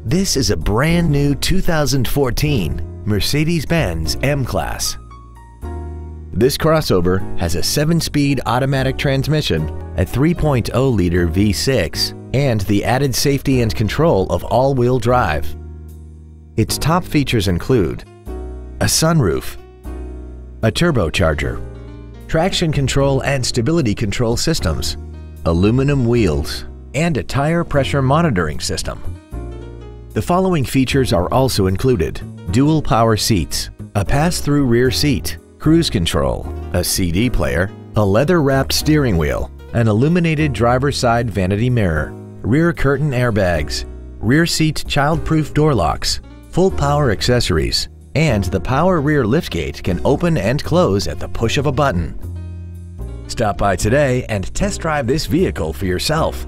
This is a brand new 2014 Mercedes-Benz M-Class. This crossover has a 7-speed automatic transmission, a 3.0-liter V6, and the added safety and control of all-wheel drive. Its top features include a sunroof, a turbocharger, traction control and stability control systems, aluminum wheels, and a tire pressure monitoring system. The following features are also included: dual power seats, a pass-through rear seat, cruise control, a CD player, a leather-wrapped steering wheel, an illuminated driver's side vanity mirror, rear curtain airbags, rear seat child-proof door locks, full power accessories, and the power rear liftgate can open and close at the push of a button. Stop by today and test drive this vehicle for yourself.